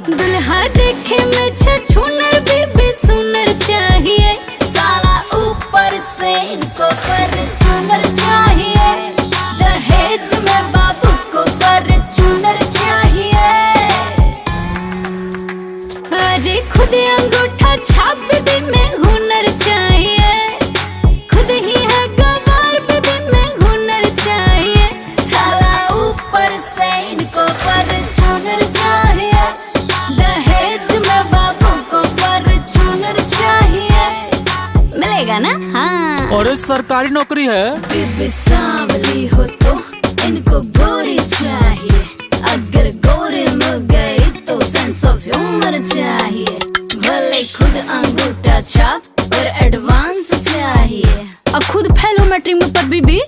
दुल्हा देखे में छछूनर बीबी सुनर चाहिए, साला ऊपर से इनको फॉर्च्यूनर चाहिए, दहेज में बाबू को फॉर्च्यूनर चाहिए। अरे खुद अंगूठा छाप बीबी में हुनर चाहिए, खुद ही है गवार बीबी में हुनर चाहिए, साला ऊपर से इनको फॉर्च्यूनर चाहिए, दहेज में बाबू को फॉर्च्यूनर चाहिए। मिलेगा ना? हाँ। और ये सरकारी नौकरी है। बीबी सांवली हो तो इनको गोरी चाहिए, अगर गोरी मिल गई तो सेंस ऑफ ह्यूमर चाहिए, भले खुद अंगूठा छाप पर एडवांस चाहिए। अब खुद फेल हो मैट्रिक में पर बीबी